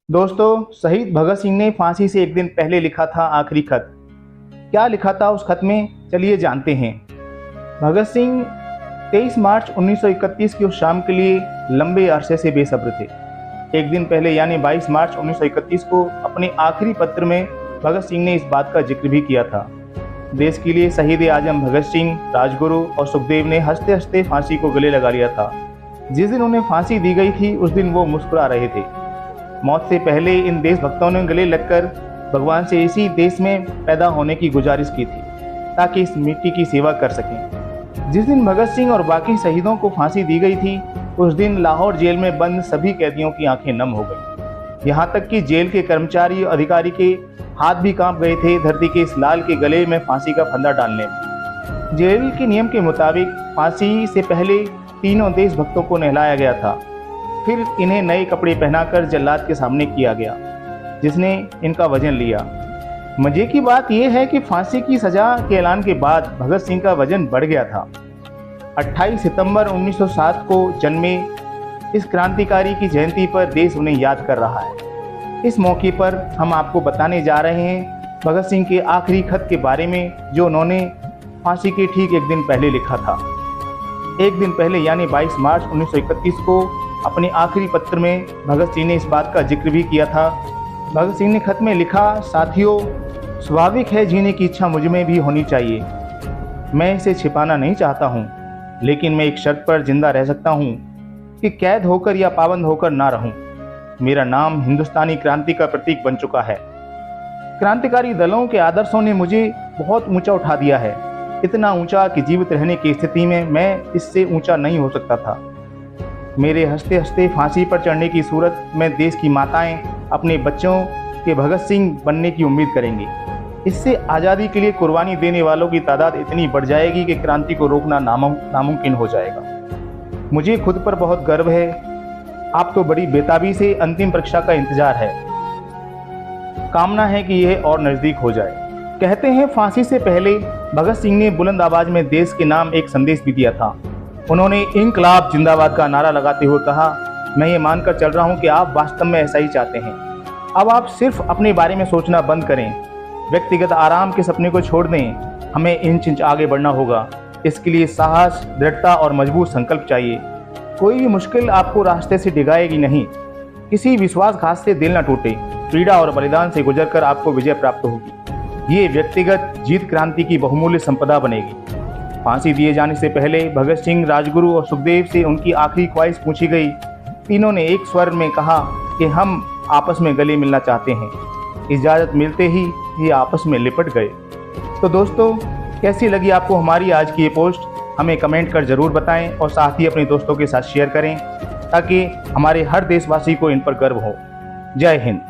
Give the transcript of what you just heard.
दोस्तों, शहीद भगत सिंह ने फांसी से एक दिन पहले लिखा था आखिरी खत। क्या लिखा था उस खत में, चलिए जानते हैं। भगत सिंह 23 मार्च 1931 की उस शाम के लिए लंबे अरसे से बेसब्र थे। एक दिन पहले यानी 22 मार्च 1931 को अपने आखिरी पत्र में भगत सिंह ने इस बात का जिक्र भी किया था। देश के लिए शहीद आजम भगत सिंह, राजगुरु और सुखदेव ने हंसते हंसते फांसी को गले लगा लिया था। जिस दिन उन्हें फांसी दी गई थी उस दिन वो मुस्कुरा रहे थे। मौत से पहले इन देशभक्तों ने गले लगकर भगवान से इसी देश में पैदा होने की गुजारिश की थी ताकि इस मिट्टी की सेवा कर सकें। जिस दिन भगत सिंह और बाकी शहीदों को फांसी दी गई थी उस दिन लाहौर जेल में बंद सभी कैदियों की आंखें नम हो गई। यहाँ तक कि जेल के कर्मचारी और अधिकारी के हाथ भी कांप गए थे धरती के इस लाल के गले में फांसी का फंदा डालने में। जेल के नियम के मुताबिक फांसी से पहले तीनों देशभक्तों को नहलाया गया था। फिर इन्हें नए कपड़े पहनाकर जल्लाद के सामने किया गया जिसने इनका वजन लिया। मजे की बात यह है कि फांसी की सजा के ऐलान के बाद भगत सिंह का वजन बढ़ गया था। 28 सितंबर 1907 को जन्मे इस क्रांतिकारी की जयंती पर देश उन्हें याद कर रहा है। इस मौके पर हम आपको बताने जा रहे हैं भगत सिंह के आखिरी खत के बारे में जो उन्होंने फांसी के ठीक एक दिन पहले लिखा था। एक दिन पहले यानी 22 मार्च 1931 को अपने आखिरी पत्र में भगत सिंह ने इस बात का जिक्र भी किया था। भगत सिंह ने खत में लिखा, साथियों, स्वाभाविक है जीने की इच्छा मुझ में भी होनी चाहिए। मैं इसे छिपाना नहीं चाहता हूँ, लेकिन मैं एक शर्त पर जिंदा रह सकता हूँ कि कैद होकर या पाबंद होकर ना रहूँ। मेरा नाम हिंदुस्तानी क्रांति का प्रतीक बन चुका है। क्रांतिकारी दलों के आदर्शों ने मुझे बहुत ऊंचा उठा दिया है, इतना ऊंचा कि जीवित रहने की स्थिति में मैं इससे ऊंचा नहीं हो सकता था। मेरे हंसते हंसते फांसी पर चढ़ने की सूरत में देश की माताएं अपने बच्चों के भगत सिंह बनने की उम्मीद करेंगी। इससे आज़ादी के लिए कुर्बानी देने वालों की तादाद इतनी बढ़ जाएगी कि क्रांति को रोकना नामुमकिन हो जाएगा। मुझे खुद पर बहुत गर्व है। आप तो बड़ी बेताबी से अंतिम परीक्षा का इंतजार है। कामना है कि यह और नज़दीक हो जाए। कहते हैं फांसी से पहले भगत सिंह ने बुलंद आवाज में देश के नाम एक संदेश भी दिया था। उन्होंने इंकलाब जिंदाबाद का नारा लगाते हुए कहा, मैं ये मानकर चल रहा हूँ कि आप वास्तव में ऐसा ही चाहते हैं। अब आप सिर्फ अपने बारे में सोचना बंद करें, व्यक्तिगत आराम के सपने को छोड़ दें। हमें इंच इंच आगे बढ़ना होगा। इसके लिए साहस, दृढ़ता और मजबूत संकल्प चाहिए। कोई भी मुश्किल आपको रास्ते से डिगाएगी नहीं। किसी विश्वासघात से दिल न टूटे। पीड़ा और बलिदान से गुजरकर आपको विजय प्राप्त होगी। ये व्यक्तिगत जीत क्रांति की बहुमूल्य संपदा बनेगी। फांसी दिए जाने से पहले भगत सिंह, राजगुरु और सुखदेव से उनकी आखिरी ख्वाहिश पूछी गई। तीनों ने एक स्वर में कहा कि हम आपस में गले मिलना चाहते हैं। इजाज़त मिलते ही ये आपस में लिपट गए। तो दोस्तों, कैसी लगी आपको हमारी आज की ये पोस्ट, हमें कमेंट कर ज़रूर बताएं और साथ ही अपने दोस्तों के साथ शेयर करें ताकि हमारे हर देशवासी को इन पर गर्व हो। जय हिंद।